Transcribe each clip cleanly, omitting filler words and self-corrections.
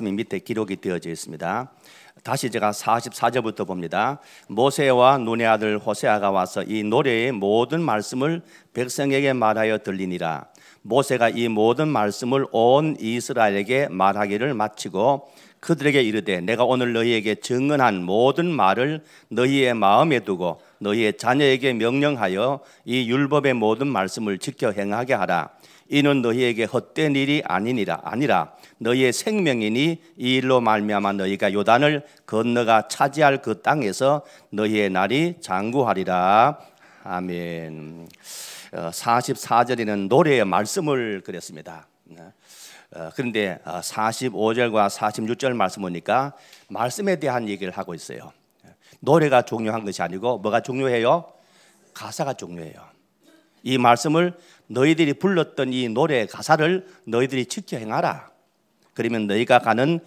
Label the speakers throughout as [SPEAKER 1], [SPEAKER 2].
[SPEAKER 1] 밑에 기록이 되어져 있습니다. 다시 제가 44절부터 봅니다. 모세와 눈의 아들 호세아가 와서 이 노래의 모든 말씀을 백성에게 말하여 들리니라. 모세가 이 모든 말씀을 온 이스라엘에게 말하기를 마치고 그들에게 이르되 내가 오늘 너희에게 증언한 모든 말을 너희의 마음에 두고 너희의 자녀에게 명령하여 이 율법의 모든 말씀을 지켜 행하게 하라. 이는 너희에게 헛된 일이 아니라 너희의 생명이니 이 일로 말미암아 너희가 요단을 건너가 차지할 그 땅에서 너희의 날이 장구하리라. 아멘. 44절에는 노래의 말씀을 그렸습니다. 그런데 45절과 46절 말씀 보니까 말씀에 대한 얘기를 하고 있어요. 노래가 중요한 것이 아니고 뭐가 중요해요? 가사가 중요해요. 이 말씀을 너희들이 불렀던 이 노래의 가사를 너희들이 지켜 행하라. 그러면 너희가 가는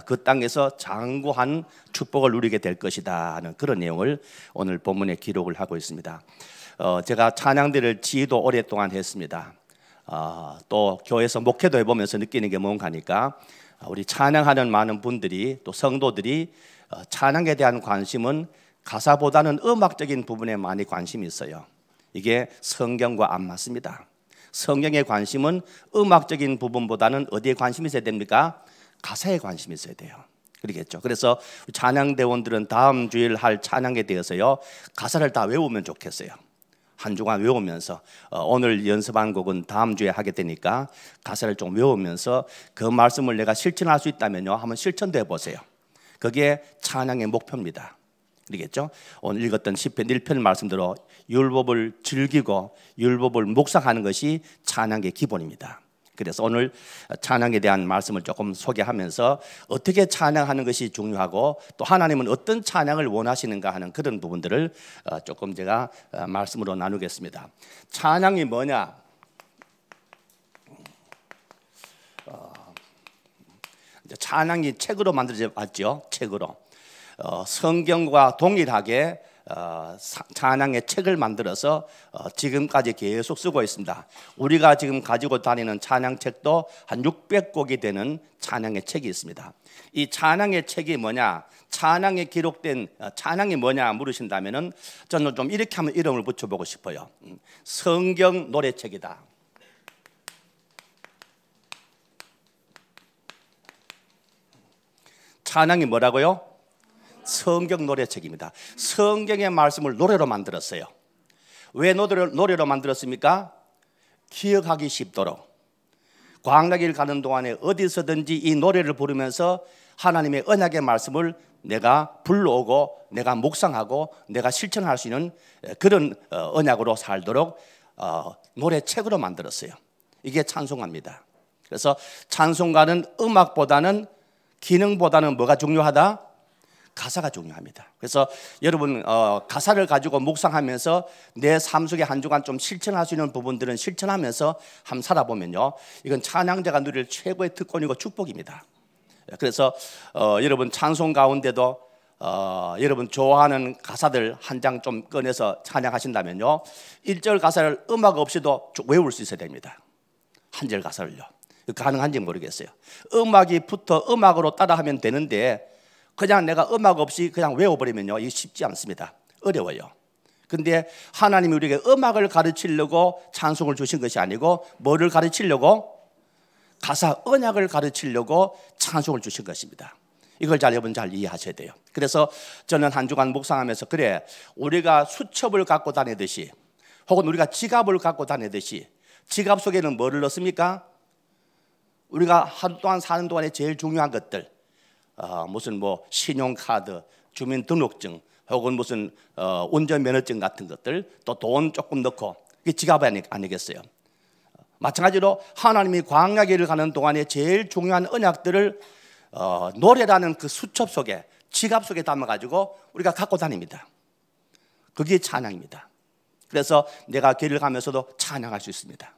[SPEAKER 1] 그 땅에서 장구한 축복을 누리게 될 것이다 하는 그런 내용을 오늘 본문에 기록을 하고 있습니다. 제가 찬양대를 지휘도 오랫동안 했습니다. 또 교회에서 목회도 해보면서 느끼는 게 뭔가 하니까 우리 찬양하는 많은 분들이 또 성도들이 찬양에 대한 관심은 가사보다는 음악적인 부분에 많이 관심이 있어요. 이게 성경과 안 맞습니다. 성경의 관심은 음악적인 부분보다는 어디에 관심이 있어야 됩니까? 가사에 관심이 있어야 돼요. 그러겠죠. 그래서 찬양대원들은 다음 주일 할 찬양에 대해서요 가사를 다 외우면 좋겠어요. 한 주간 외우면서 오늘 연습한 곡은 다음 주에 하게 되니까 가사를 좀 외우면서 그 말씀을 내가 실천할 수 있다면요 한번 실천도 해보세요. 그게 찬양의 목표입니다. 그러겠죠? 오늘 읽었던 시편 1편 말씀대로 율법을 즐기고 율법을 묵상하는 것이 찬양의 기본입니다. 그래서 오늘 찬양에 대한 말씀을 조금 소개하면서 어떻게 찬양하는 것이 중요하고 또 하나님은 어떤 찬양을 원하시는가 하는 그런 부분들을 조금 제가 말씀으로 나누겠습니다. 찬양이 뭐냐? 찬양이 책으로 만들어져 왔죠. 책으로. 성경과 동일하게 찬양의 책을 만들어서 지금까지 계속 쓰고 있습니다. 우리가 지금 가지고 다니는 찬양책도 한 600곡이 되는 찬양의 책이 있습니다. 이 찬양의 책이 뭐냐? 찬양에 기록된 찬양이 뭐냐 물으신다면은 저는 좀 이렇게 한번 이름을 붙여보고 싶어요. 성경 노래책이다. 찬양이 뭐라고요? 성경 노래책입니다. 성경의 말씀을 노래로 만들었어요. 왜 노래로 만들었습니까? 기억하기 쉽도록. 광야길 가는 동안에 어디서든지 이 노래를 부르면서 하나님의 언약의 말씀을 내가 불러오고 내가 묵상하고 내가 실천할 수 있는 그런 언약으로 살도록 노래책으로 만들었어요. 이게 찬송가입니다. 그래서 찬송가는 음악보다는 기능보다는 뭐가 중요하다? 가사가 중요합니다. 그래서 여러분 가사를 가지고 묵상하면서 내 삶 속에 한 주간 좀 실천할 수 있는 부분들은 실천하면서 한번 살아보면요 이건 찬양자가 누릴 최고의 특권이고 축복입니다. 그래서 여러분 찬송 가운데도 여러분 좋아하는 가사들 한 장 좀 꺼내서 찬양하신다면요 1절 가사를 음악 없이도 외울 수 있어야 됩니다. 한 절 가사를요. 가능한지 모르겠어요. 음악이 붙어 음악으로 따라하면 되는데 그냥 내가 음악 없이 그냥 외워버리면요 이게 쉽지 않습니다. 어려워요. 근데 하나님이 우리에게 음악을 가르치려고 찬송을 주신 것이 아니고 뭐를 가르치려고? 가사 언약을 가르치려고 찬송을 주신 것입니다. 이걸 여러분 잘 이해하셔야 돼요. 그래서 저는 한 주간 묵상하면서 그래 우리가 수첩을 갖고 다니듯이 혹은 우리가 지갑을 갖고 다니듯이 지갑 속에는 뭐를 넣습니까? 우리가 하루 동안 사는 동안에 제일 중요한 것들 무슨 뭐 신용카드, 주민등록증 혹은 무슨 운전면허증 같은 것들 또 돈 조금 넣고 이게 지갑 아니겠어요? 마찬가지로 하나님이 광야길을 가는 동안에 제일 중요한 언약들을 노래라는 그 수첩 속에 지갑 속에 담아가지고 우리가 갖고 다닙니다. 그게 찬양입니다. 그래서 내가 길을 가면서도 찬양할 수 있습니다.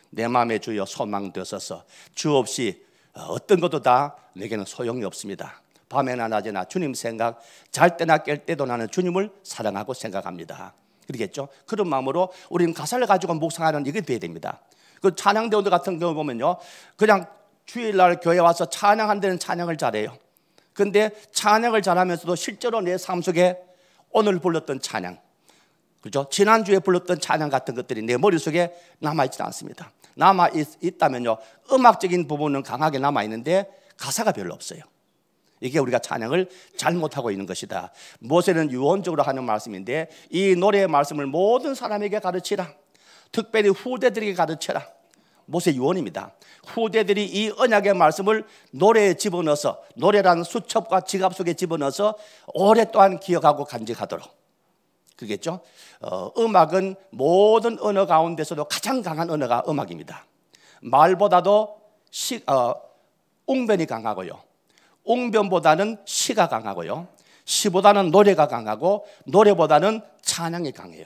[SPEAKER 1] 내 마음에 주여 소망 되소서. 주 없이 어떤 것도 다 내게는 소용이 없습니다. 밤에나 낮에나 주님 생각, 잘 때나 깰 때도 나는 주님을 사랑하고 생각합니다. 그러겠죠? 그런 마음으로 우리는 가사를 가지고 묵상하는 이게 돼야 됩니다. 그 찬양대원들 같은 경우 보면요 그냥 주일날 교회 와서 찬양한 데는 찬양을 잘해요. 근데 찬양을 잘하면서도 실제로 내 삶 속에 오늘 불렀던 찬양, 그죠? 지난주에 불렀던 찬양 같은 것들이 내 머릿속에 남아있지 않습니다. 남아있다면요, 음악적인 부분은 강하게 남아있는데 가사가 별로 없어요. 이게 우리가 찬양을 잘못하고 있는 것이다. 모세는 유언적으로 하는 말씀인데, 이 노래의 말씀을 모든 사람에게 가르치라. 특별히 후대들에게 가르쳐라. 모세 유언입니다. 후대들이 이 언약의 말씀을 노래에 집어넣어서, 노래라는 수첩과 지갑 속에 집어넣어서 오랫동안 기억하고 간직하도록. 그러겠죠? 음악은 모든 언어 가운데서도 가장 강한 언어가 음악입니다. 말보다도 웅변이 강하고요, 웅변보다는 시가 강하고요, 시보다는 노래가 강하고, 노래보다는 찬양이 강해요.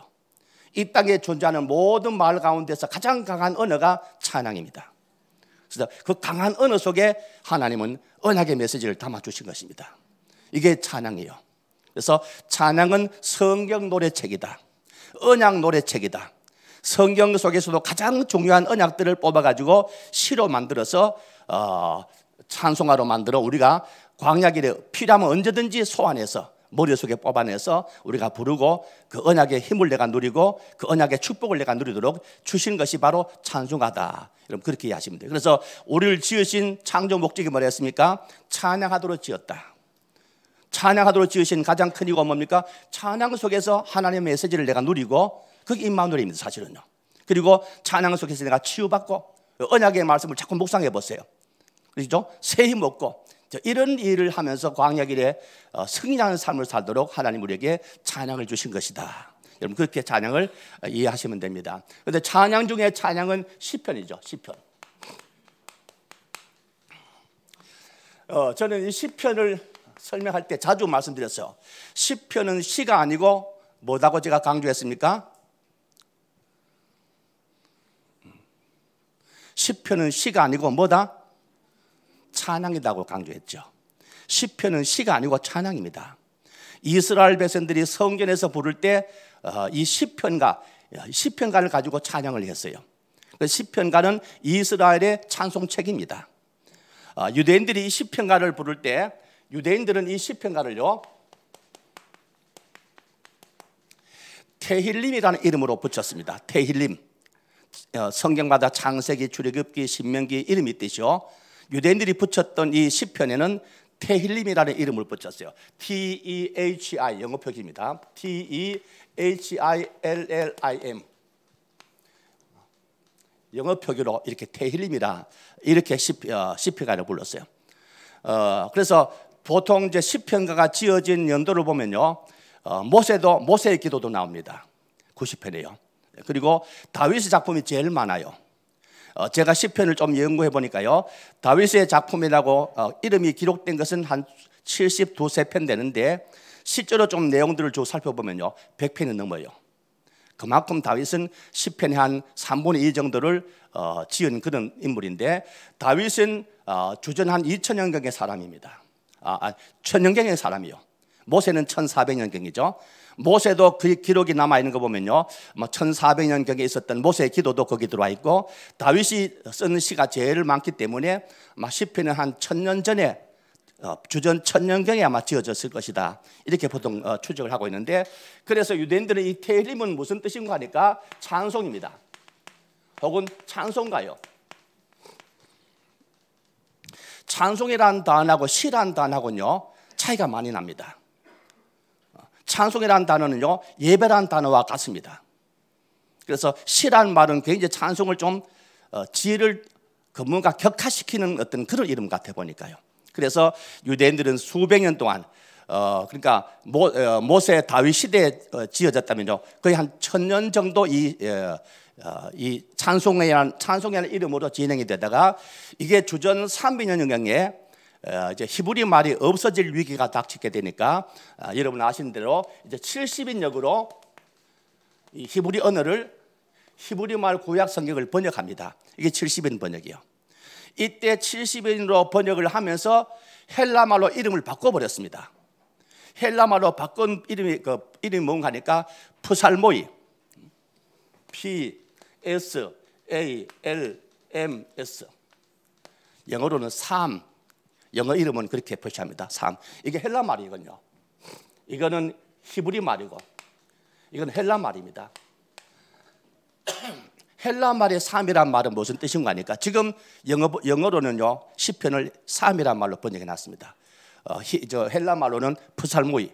[SPEAKER 1] 이 땅에 존재하는 모든 말 가운데서 가장 강한 언어가 찬양입니다. 그래서 그 강한 언어 속에 하나님은 언약의 메시지를 담아주신 것입니다. 이게 찬양이에요. 그래서 찬양은 성경 노래책이다, 언약 노래책이다. 성경 속에서도 가장 중요한 언약들을 뽑아가지고 시로 만들어서 찬송가로 만들어 우리가 광야길에 필요하면 언제든지 소환해서 머릿속에 뽑아내서 우리가 부르고, 그 언약의 힘을 내가 누리고 그 언약의 축복을 내가 누리도록 주신 것이 바로 찬송가다. 여러분, 그렇게 이해하시면 돼요. 그래서 우리를 지으신 창조 목적이 뭐랬습니까? 찬양하도록 지었다. 찬양하도록 지으신 가장 큰 이유가 뭡니까? 찬양 속에서 하나님의 메시지를 내가 누리고, 그게 임마누엘입니다, 사실은요. 그리고 찬양 속에서 내가 치유받고, 언약의 말씀을 자꾸 묵상해 보세요. 그렇죠? 새 힘 얻고, 이런 일을 하면서 광야길에 승리하는 삶을 살도록 하나님 우리에게 찬양을 주신 것이다. 여러분, 그렇게 찬양을 이해하시면 됩니다. 그런데 찬양 중에 찬양은 시편이죠. 시편. 저는 이 시편을 설명할 때 자주 말씀드렸어요. 시편은 시가 아니고 뭐라고 제가 강조했습니까? 시편은 시가 아니고 뭐다? 찬양이라고 강조했죠. 시편은 시가 아니고 찬양입니다. 이스라엘 백성들이 성전에서 부를 때 이 시편가를 가지고 찬양을 했어요. 시편가는 이스라엘의 찬송책입니다. 유대인들이 이 시편가를 부를 때, 유대인들은 이 시편가를요 테힐림이라는 이름으로 붙였습니다. 테힐림. 성경마다 창세기, 출애굽기, 신명기 이름이 있듯이요, 유대인들이 붙였던 이 시편에는 테힐림이라는 이름을 붙였어요. T-E-H-I, 영어 표기입니다. T-E-H-I-L-L-I-M, 영어 표기로 이렇게 테힐림이라 이렇게 시편가를 불렀어요. 그래서 보통 이제 시편가가 지어진 연도를 보면요, 모세의 기도도 나옵니다. 90편이에요. 그리고 다윗의 작품이 제일 많아요. 제가 시편을 좀 연구해 보니까요, 다윗의 작품이라고 이름이 기록된 것은 한 72편 되는데, 실제로 좀 내용들을 쭉 살펴보면요 100편이 넘어요. 그만큼 다윗은 시편의 한 3분의 2 정도를 지은 그런 인물인데, 다윗은 주전 한 2000년경의 사람입니다. 1000년경의 사람이요. 모세는 1400년경이죠. 모세도 그 기록이 남아있는 거 보면요, 1400년경에 있었던 모세의 기도도 거기 들어와 있고, 다윗이 쓰는 시가 제일 많기 때문에 시편은 한 1000년 전에, 주전 1000년경에 아마 지어졌을 것이다, 이렇게 보통 추적을 하고 있는데, 그래서 유대인들은 이 테힐림은 무슨 뜻인가 하니까 찬송입니다. 혹은 찬송가요. 찬송이라는 단어하고 시라는 단어하고는요 차이가 많이 납니다. 찬송이라는 단어는요 예배라는 단어와 같습니다. 그래서 시라는 말은 굉장히 찬송을 좀 지혜를 뭔가 격화시키는 어떤 그런 이름 같아 보니까요. 그래서 유대인들은 수백 년 동안 그러니까 모세 다윗 시대에 지어졌다면요 거의 한 1000년 정도 이 찬송이라는 이름으로 진행이 되다가, 이게 주전 300년경에 이제 히브리 말이 없어질 위기가 닥치게 되니까 여러분 아시는 대로 이제 70인역으로 이 히브리 언어를, 히브리 말 구약 성경을 번역합니다. 이게 70인 번역이요. 이때 70인으로 번역을 하면서 헬라 말로 이름을 바꿔버렸습니다. 헬라 말로 바꾼 이름이 뭔가 하니까 프살모이, P-S-A-L-M-S, 영어로는 삶, 영어 이름은 그렇게 표시합니다. 삶. 이게 헬라 말이거든요. 이거는 히브리 말이고 이건 헬라 말입니다. 헬라 말의 삶이란 말은 무슨 뜻인가 하니까 지금 영어로는요 시편을 삶이란 말로 번역해 놨습니다. 헬라 말로는 프살모이.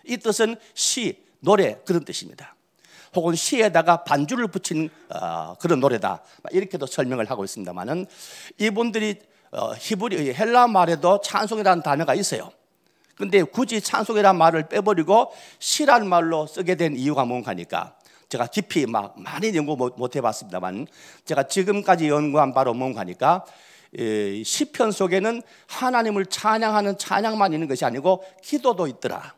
[SPEAKER 1] 이 뜻은 시, 노래 그런 뜻입니다. 혹은 시에다가 반주를 붙인 그런 노래다 이렇게도 설명을 하고 있습니다만은 이분들이 히브리 헬라 말에도 찬송이라는 단어가 있어요. 근데 굳이 찬송이라는 말을 빼버리고 시라는 말로 쓰게 된 이유가 뭔가 하니까 제가 깊이 많이 연구 못 해봤습니다만 제가 지금까지 연구한 바로 뭔가 하니까 시편 속에는 하나님을 찬양하는 찬양만 있는 것이 아니고 기도도 있더라.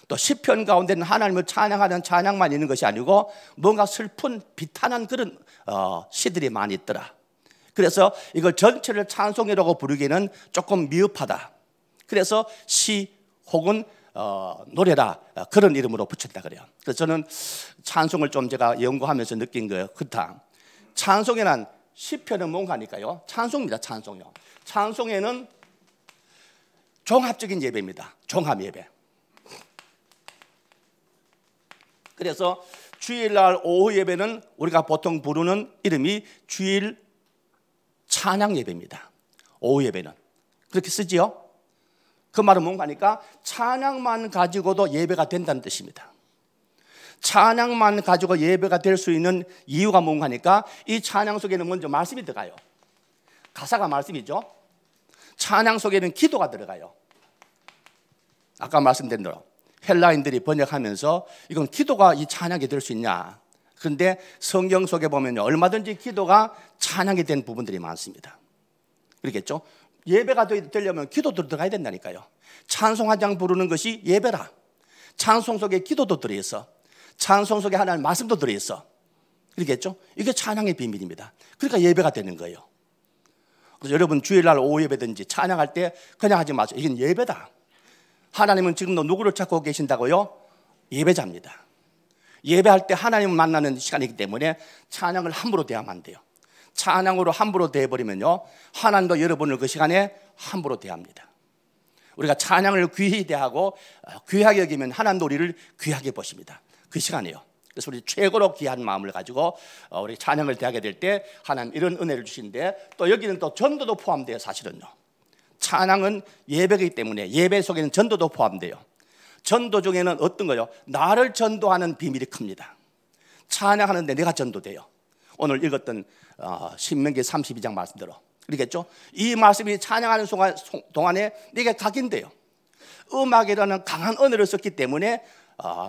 [SPEAKER 1] 또 시편 가운데는 하나님을 찬양하는 찬양만 있는 것이 아니고 뭔가 슬픈 비탄한 그런 시들이 많이 있더라. 그래서 이걸 전체를 찬송이라고 부르기는 조금 미흡하다. 그래서 시 혹은 노래라 그런 이름으로 붙였다 그래요. 그래서 저는 찬송을 좀 제가 연구하면서 느낀 거예요. 그렇다. 찬송에는 시편은 뭔가 하니까요. 찬송입니다. 찬송이요. 찬송에는 종합적인 예배입니다. 종합 예배. 그래서 주일날 오후 예배는 우리가 보통 부르는 이름이 주일 찬양 예배입니다. 오후 예배는 그렇게 쓰지요. 그 말은 뭔가 하니까 찬양만 가지고도 예배가 된다는 뜻입니다. 찬양만 가지고 예배가 될 수 있는 이유가 뭔가 하니까 이 찬양 속에는 먼저 말씀이 들어가요. 가사가 말씀이죠. 찬양 속에는 기도가 들어가요. 아까 말씀드린 대로 헬라인들이 번역하면서 이건 기도가 이 찬양이 될 수 있냐. 그런데 성경 속에 보면 얼마든지 기도가 찬양이 된 부분들이 많습니다. 그렇겠죠? 예배가 되려면 기도도 들어가야 된다니까요. 찬송 한 장 부르는 것이 예배라. 찬송 속에 기도도 들어있어. 찬송 속에 하나님 말씀도 들어있어. 그렇겠죠? 이게 찬양의 비밀입니다. 그러니까 예배가 되는 거예요. 그래서 여러분 주일날 오후 예배든지 찬양할 때 그냥 하지 마세요. 이건 예배다. 하나님은 지금도 누구를 찾고 계신다고요? 예배자입니다. 예배할 때 하나님을 만나는 시간이기 때문에 찬양을 함부로 대하면 안 돼요. 찬양으로 함부로 대해버리면요 하나님도 여러분을 그 시간에 함부로 대합니다. 우리가 찬양을 귀히 대하고 귀하게 여기면 하나님도 우리를 귀하게 보십니다. 그 시간이에요. 그래서 우리 최고로 귀한 마음을 가지고 우리 찬양을 대하게 될 때 하나님 이런 은혜를 주시는데 또 여기는 또 전도도 포함돼요. 사실은요 찬양은 예배이기 때문에 예배 속에는 전도도 포함돼요. 전도 중에는 어떤 거요? 나를 전도하는 비밀이 큽니다. 찬양하는데 내가 전도돼요. 오늘 읽었던 신명기 32장 말씀대로 그러겠죠? 이 말씀이 찬양하는 동안에 내게 각인돼요. 음악이라는 강한 언어를 썼기 때문에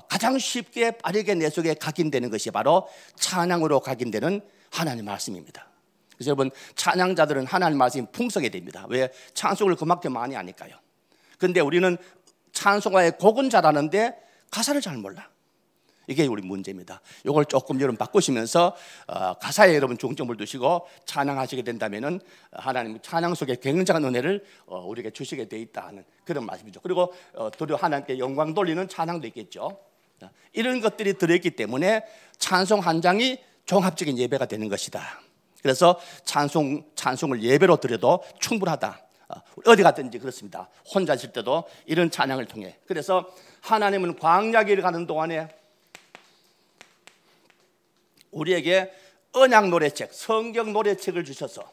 [SPEAKER 1] 가장 쉽게 빠르게 내 속에 각인되는 것이 바로 찬양으로 각인되는 하나님의 말씀입니다. 그래서 여러분 찬양자들은 하나님의 말씀이 풍성해야 됩니다. 왜? 찬송을 그만큼 많이 하니까요. 그런데 우리는 찬송가의 곡은 잘하는데 가사를 잘 몰라. 이게 우리 문제입니다. 이걸 조금 여러분 바꾸시면서 가사에 여러분 중점을 두시고 찬양하시게 된다면은 하나님 찬양 속에 굉장한 은혜를 우리에게 주시게 돼 있다는 그런 말씀이죠. 그리고 도리어 하나님께 영광 돌리는 찬양도 있겠죠. 이런 것들이 들어있기 때문에 찬송 한 장이 종합적인 예배가 되는 것이다. 그래서 찬송을 예배로 드려도 충분하다. 어디 갔든지 그렇습니다. 혼자 있을 때도 이런 찬양을 통해. 그래서 하나님은 광야길을 가는 동안에 우리에게 언약 노래책, 성경 노래책을 주셔서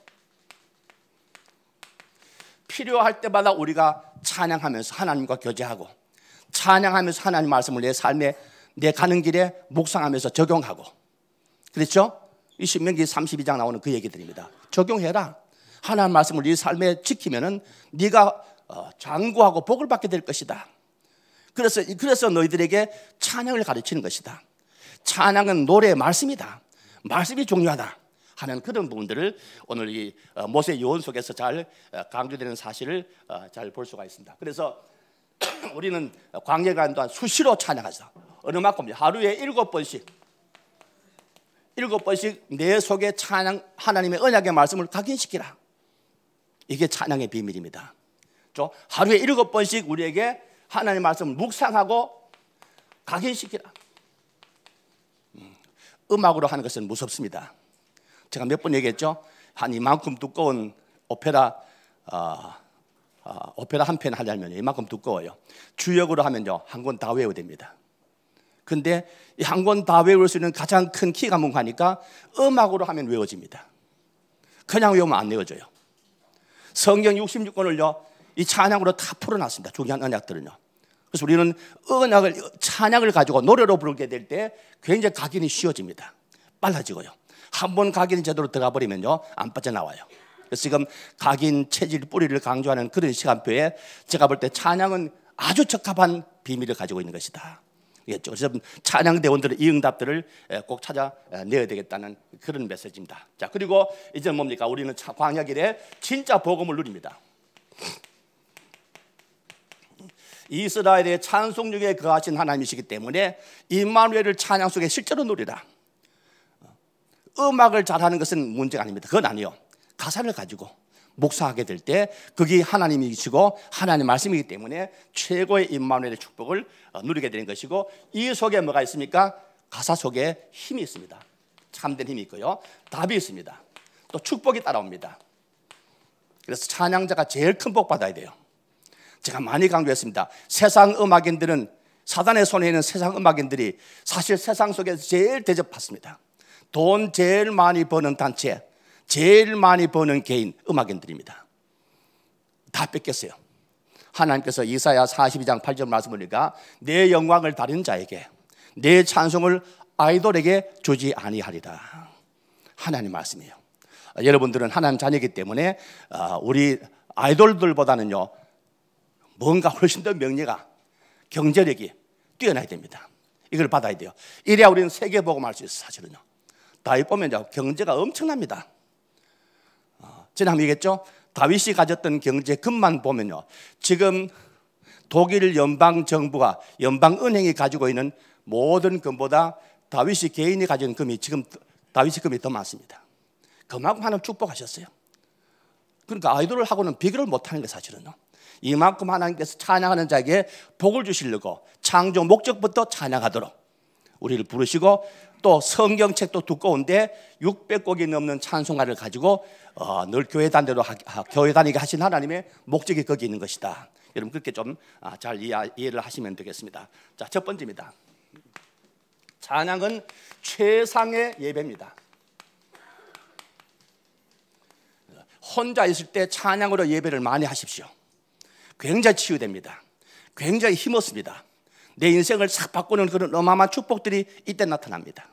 [SPEAKER 1] 필요할 때마다 우리가 찬양하면서 하나님과 교제하고 찬양하면서 하나님 말씀을 내 삶에 내 가는 길에 묵상하면서 적용하고 그렇죠? 이 신명기 32장 나오는 그 얘기들입니다. 적용해라. 하나님 말씀을 네 삶에 지키면은 네가 장구하고 복을 받게 될 것이다. 그래서 너희들에게 찬양을 가르치는 것이다. 찬양은 노래의 말씀이다. 말씀이 중요하다 하는 그런 부분들을 오늘 이 모세 요원 속에서 잘 강조되는 사실을 잘 볼 수가 있습니다. 그래서 우리는 광야에 가는 동안 수시로 찬양하자. 어느 만큼 하루에 7번씩 내 속에 찬양 하나님의 언약의 말씀을 각인시키라. 이게 찬양의 비밀입니다. 하루에 7번씩 우리에게 하나님의 말씀을 묵상하고 각인시키라. 음악으로 하는 것은 무섭습니다. 제가 몇 번 얘기했죠. 한 이만큼 두꺼운 오페라 한 편 하려면 이만큼 두꺼워요. 주역으로 하면요 한 권 다 외워야 됩니다. 근데 이 한 권 다 외울 수 있는 가장 큰 키가 뭔가 하니까 음악으로 하면 외워집니다. 그냥 외우면 안 외워져요. 성경 66권을요 이 찬양으로 다 풀어놨습니다. 중요한 언약들은요. 그래서 우리는 찬양을 가지고 노래로 부르게 될 때 굉장히 각인이 쉬워집니다. 빨라지고요. 한번 각인이 제대로 들어가 버리면요 안 빠져나와요. 그래서 지금 각인, 체질, 뿌리를 강조하는 그런 시간표에 제가 볼 때 찬양은 아주 적합한 비밀을 가지고 있는 것이다. 그래서 찬양대원들의 이 응답들을 꼭 찾아내야 되겠다는 그런 메시지입니다. 자, 그리고 이제 뭡니까? 우리는 광야길에 진짜 복음을 누립니다. 이스라엘의 찬송중에 거하신 하나님이시기 때문에 임마누엘을 찬양 속에 실제로 누리라. 음악을 잘하는 것은 문제가 아닙니다. 그건 아니요. 가사를 가지고 묵상하게 될 때 그게 하나님이시고 하나님 말씀이기 때문에 최고의 임마누엘의 축복을 누리게 되는 것이고, 이 속에 뭐가 있습니까? 가사 속에 힘이 있습니다. 참된 힘이 있고요, 답이 있습니다. 또 축복이 따라옵니다. 그래서 찬양자가 제일 큰 복 받아야 돼요. 제가 많이 강조했습니다. 세상 음악인들은, 사단의 손에 있는 세상 음악인들이 사실 세상 속에서 제일 대접받습니다. 돈 제일 많이 버는 단체, 제일 많이 버는 개인, 음악인들입니다. 다 뺏겼어요. 하나님께서 이사야 42장 8절 말씀을 보니까 내 영광을 다른 자에게, 내 찬송을 아이돌에게 주지 아니하리라. 하나님 말씀이에요. 여러분들은 하나님 자녀이기 때문에 우리 아이돌들보다는요 뭔가 훨씬 더 명예가, 경제력이 뛰어나야 됩니다. 이걸 받아야 돼요. 이래야 우리는 세계복음할 수 있어요. 사실은요 다윗 보면 경제가 엄청납니다. 지난번에 얘기했죠. 다윗이 가졌던 경제금만 보면요 지금 독일 연방정부가, 연방은행이 가지고 있는 모든 금보다 다윗이 개인이 가진 금이, 지금 다윗의 금이 더 많습니다. 그만큼 하나님 축복하셨어요. 그러니까 아이돌을 하고는 비교를 못하는 게 사실은요. 이만큼 하나님께서 찬양하는 자에게 복을 주시려고 창조 목적부터 찬양하도록 우리를 부르시고, 또 성경책도 두꺼운데 600곡이 넘는 찬송가를 가지고 늘 교회 다니게 하신 하나님의 목적이 거기 있는 것이다. 여러분 그렇게 좀 잘 이해를 하시면 되겠습니다. 자, 첫 번째입니다. 찬양은 최상의 예배입니다. 혼자 있을 때 찬양으로 예배를 많이 하십시오. 굉장히 치유됩니다. 굉장히 힘없습니다. 내 인생을 싹 바꾸는 그런 어마어마한 축복들이 이때 나타납니다.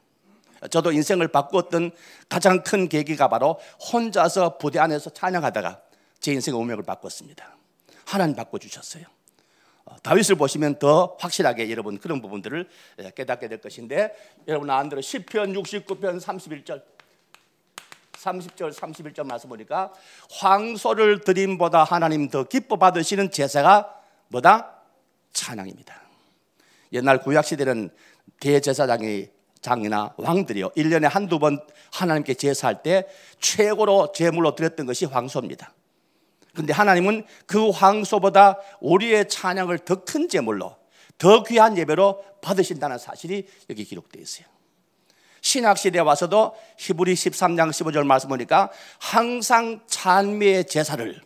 [SPEAKER 1] 저도 인생을 바꾸었던 가장 큰 계기가 바로 혼자서 부대 안에서 찬양하다가 제 인생의 운명을 바꿨습니다. 하나님 바꿔주셨어요. 다윗을 보시면 더 확실하게 여러분 그런 부분들을 깨닫게 될 것인데, 여러분 안대로 시편 69편 31절 30절 31절 말씀 보니까 황소를 드림보다 하나님 더 기뻐 받으시는 제사가 뭐다? 찬양입니다. 옛날 구약시대는 대제사장이나 왕들이요 1년에 한두 번 하나님께 제사할 때 최고로 제물로 드렸던 것이 황소입니다. 그런데 하나님은 그 황소보다 우리의 찬양을 더 큰 제물로, 더 귀한 예배로 받으신다는 사실이 여기 기록되어 있어요. 신약시대에 와서도 히브리 13장 15절 말씀 보니까 항상 찬미의 제사를,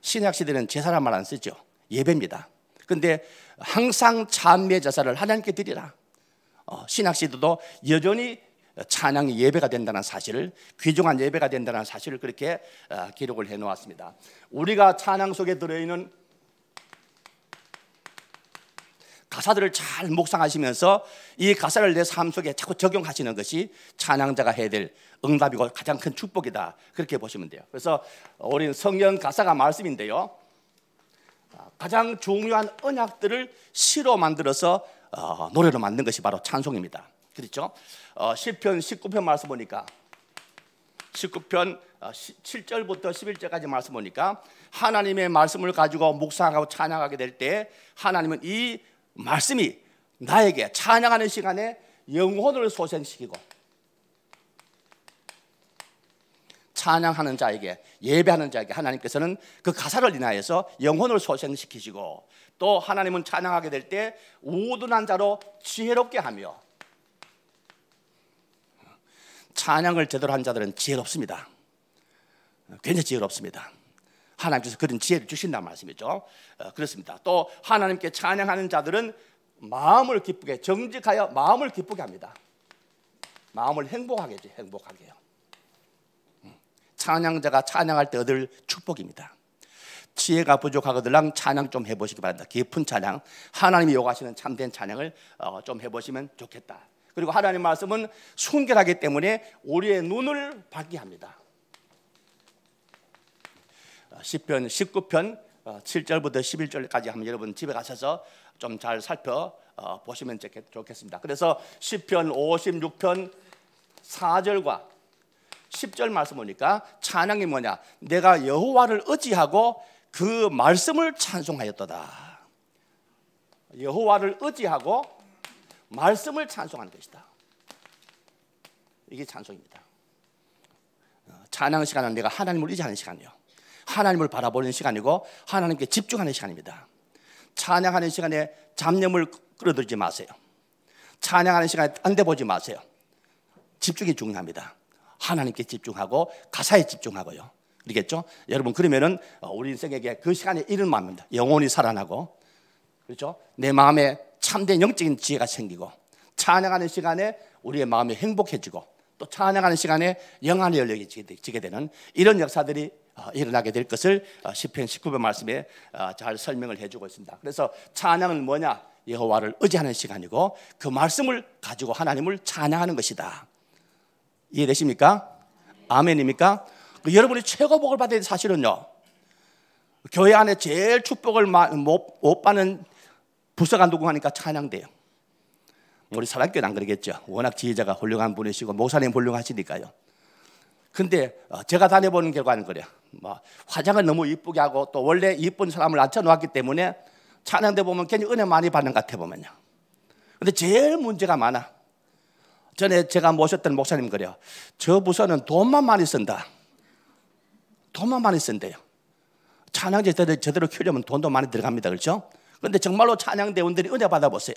[SPEAKER 1] 신약시대는 제사란 말 안 쓰죠. 예배입니다. 그런데 항상 찬미의 제사를 하나님께 드리라. 신약시대도 여전히 찬양이 예배가 된다는 사실을, 귀중한 예배가 된다는 사실을 그렇게 기록을 해놓았습니다. 우리가 찬양 속에 들어있는 가사들을 잘 묵상하시면서 이 가사를 내 삶 속에 자꾸 적용하시는 것이 찬양자가 해야 될 응답이고 가장 큰 축복이다, 그렇게 보시면 돼요. 그래서 우리는 성경 가사가 말씀인데요 가장 중요한 언약들을 시로 만들어서 노래로 만든 것이 바로 찬송입니다. 그렇죠? 시편 19편 말씀 보니까 19편 7절부터 11절까지 말씀 보니까 하나님의 말씀을 가지고 묵상하고 찬양하게 될 때 하나님은 이 말씀이 나에게 찬양하는 시간에 영혼을 소생시키고, 찬양하는 자에게, 예배하는 자에게 하나님께서는 그 가사를 인하여서 영혼을 소생시키시고, 또 하나님은 찬양하게 될 때 우둔한 자로 지혜롭게 하며, 찬양을 제대로 한 자들은 지혜롭습니다. 굉장히 지혜롭습니다. 하나님께서 그런 지혜를 주신다는 말씀이죠. 그렇습니다. 또 하나님께 찬양하는 자들은 마음을 기쁘게, 정직하여 마음을 기쁘게 합니다. 마음을 행복하게 해요. 행복하게요. 찬양자가 찬양할 때 얻을 축복입니다. 지혜가 부족하거든 찬양 좀 해보시기 바랍니다. 깊은 찬양, 하나님이 요구하시는 참된 찬양을 좀 해보시면 좋겠다. 그리고 하나님 말씀은 순결하기 때문에 우리의 눈을 밝게 합니다. 시편 19편 7절부터 11절까지 한번 여러분 집에 가셔서 좀 잘 살펴보시면 좋겠습니다. 그래서 시편 56편 4절과 10절 말씀 보니까 찬양이 뭐냐? 내가 여호와를 의지하고 그 말씀을 찬송하였도다. 여호와를 의지하고 말씀을 찬송하는 것이다. 이게 찬송입니다. 찬양 시간은 내가 하나님을 의지하는 시간이요, 하나님을 바라보는 시간이고 하나님께 집중하는 시간입니다. 찬양하는 시간에 잡념을 끌어들이지 마세요. 찬양하는 시간에 딴 데 보지 마세요. 집중이 중요합니다. 하나님께 집중하고 가사에 집중하고요. 그렇겠죠? 여러분, 그러면은 우리 인생에게 그 시간에 이런 마음입니다. 영혼이 살아나고, 그렇죠? 내 마음에 참된 영적인 지혜가 생기고, 찬양하는 시간에 우리의 마음이 행복해지고, 또 찬양하는 시간에 영안이 열려지게 되는 이런 역사들이 일어나게 될 것을 시편 19편 말씀에 잘 설명을 해주고 있습니다. 그래서 찬양은 뭐냐? 여호와를 의지하는 시간이고 그 말씀을 가지고 하나님을 찬양하는 것이다. 이해되십니까? 아멘입니까? 여러분이 최고 복을 받아야 될 사실은요, 교회 안에 제일 축복을 못 받는 부서가 누구 하니까 찬양돼요. 우리 사랑교회는 안 그러겠죠. 워낙 지혜자가 훌륭한 분이시고 목사님 훌륭하시니까요. 근데 제가 다녀보는 결과는 그래요. 화장을 너무 이쁘게 하고 또 원래 이쁜 사람을 앉혀놓았기 때문에 찬양대 보면 괜히 은혜 많이 받는 것 같아 보면요. 근데 제일 문제가 많아. 전에 제가 모셨던 목사님 그래요. 저 부서는 돈만 많이 쓴다. 돈만 많이 쓴대요. 찬양제 제대로 키우려면 돈도 많이 들어갑니다. 그렇죠? 그런데 정말로 찬양대원들이 은혜 받아보세요.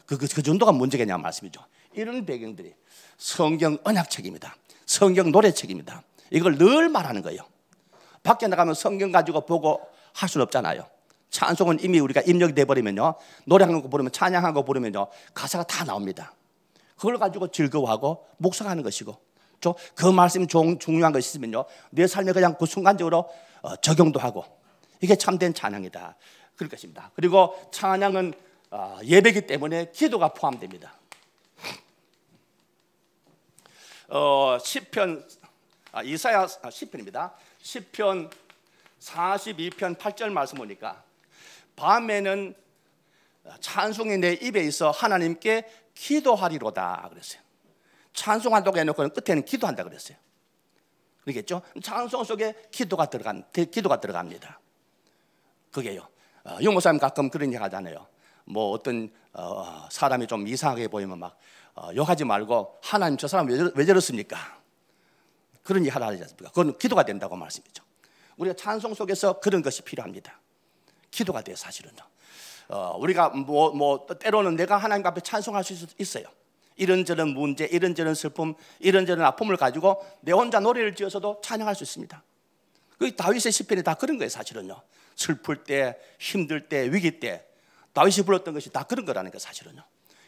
[SPEAKER 1] 그 정도가 문제겠냐 말씀이죠. 이런 배경들이 성경 언약책입니다. 성경 노래책입니다. 이걸 늘 말하는 거예요. 밖에 나가면 성경 가지고 보고 할 수는 없잖아요. 찬송은 이미 우리가 입력이 돼버리면요, 노래하는 거 부르면, 찬양하는 거 부르면요, 가사가 다 나옵니다. 그걸 가지고 즐거워하고 묵상하는 것이고, 그 말씀이 중요한 것이 있으면요, 내 삶에 그냥 그 순간적으로 적용도 하고, 이게 참된 찬양이다. 그럴 것입니다. 그리고 찬양은 예배이기 때문에 기도가 포함됩니다. 이사야 시편입니다. 시편 42편 8절 말씀 보니까 밤에는 찬송이 내 입에 있어 하나님께 기도하리로다 그랬어요. 찬송한다고 해놓고는 끝에는 기도한다 그랬어요. 그러겠죠? 찬송 속에 기도가 들어갑니다. 그게요. 용모사님 가끔 그런 얘기 하잖아요. 뭐 어떤 사람이 좀 이상하게 보이면 막 욕하지 말고 하나님 저 사람 왜 저렇습니까? 그런 얘기 하라 하지 않습니까? 그건 기도가 된다고 말씀이죠. 우리가 찬송 속에서 그런 것이 필요합니다. 기도가 돼요, 사실은요. 우리가 때로는 내가 하나님 앞에 찬송할 수 있어요. 이런저런 문제, 이런저런 슬픔, 이런저런 아픔을 가지고 내 혼자 노래를 지어서도 찬양할 수 있습니다. 그 다윗의 시편이 다 그런 거예요, 사실은요. 슬플 때, 힘들 때, 위기 때 다윗이 불렀던 것이 다 그런 거라는 거 사실은요.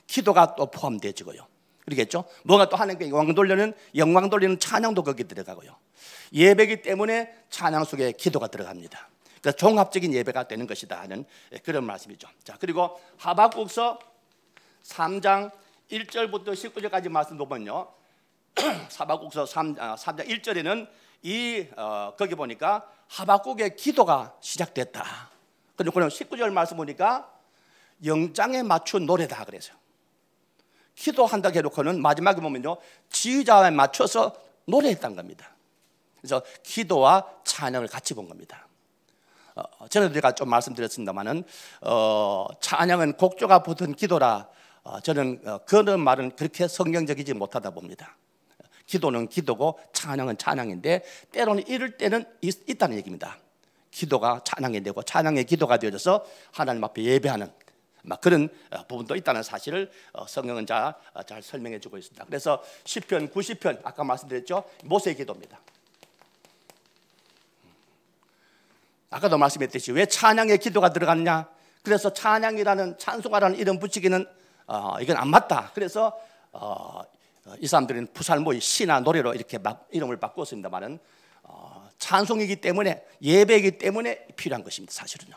[SPEAKER 1] 기도가 또 포함되지고요. 그러겠죠? 뭔가 또 하나님께 영광 돌리는 찬양도 거기 들어가고요. 예배이기 때문에 찬양 속에 기도가 들어갑니다. 그래서 종합적인 예배가 되는 것이다 하는 그런 말씀이죠. 자, 그리고 하박국서 3장 1절부터 19절까지 말씀 보면요, 하박국서 3장 1절에는 거기 보니까 하박국의 기도가 시작됐다. 그리고 19절 말씀 보니까 영장에 맞춘 노래다 그래서요. 기도한다고 해놓고는 마지막에 보면요, 지휘자에 맞춰서 노래했다는 겁니다. 그래서 기도와 찬양을 같이 본 겁니다. 저는 제가 좀 말씀드렸습니다만은 찬양은 곡조가 붙은 기도라 저는 그런 말은 그렇게 성경적이지 못하다 봅니다. 기도는 기도고 찬양은 찬양인데 때로는 이럴 때는 있다는 얘기입니다. 기도가 찬양이 되고 찬양의 기도가 되어져서 하나님 앞에 예배하는 그런 부분도 있다는 사실을 성경은 잘 설명해 주고 있습니다. 그래서 시편 90편 아까 말씀드렸죠, 모세의 기도입니다. 아까도 말씀했듯이 왜 찬양에 기도가 들어갔냐? 그래서 찬양이라는 찬송가라는 이름 붙이기는 이건 안 맞다. 그래서 이 사람들은 부살모의 시나 노래로 이렇게 막 이름을 바꿨습니다만은 찬송이기 때문에 예배이기 때문에 필요한 것입니다. 사실은요.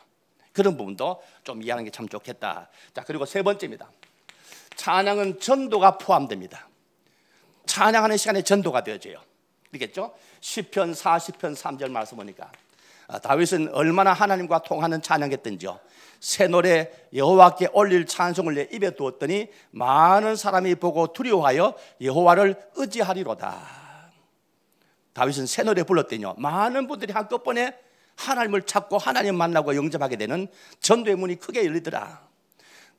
[SPEAKER 1] 그런 부분도 좀 이해하는 게 참 좋겠다. 자, 그리고 세 번째입니다. 찬양은 전도가 포함됩니다. 찬양하는 시간에 전도가 되어져요. 그렇겠죠? 시편 40편 3절 말씀 보니까 다윗은 얼마나 하나님과 통하는 찬양했던지요. 새 노래 여호와께 올릴 찬송을 내 입에 두었더니 많은 사람이 보고 두려워하여 여호와를 의지하리로다. 다윗은 새 노래 불렀더니요, 많은 분들이 한꺼번에 하나님을 찾고 하나님 만나고 영접하게 되는 전도의 문이 크게 열리더라.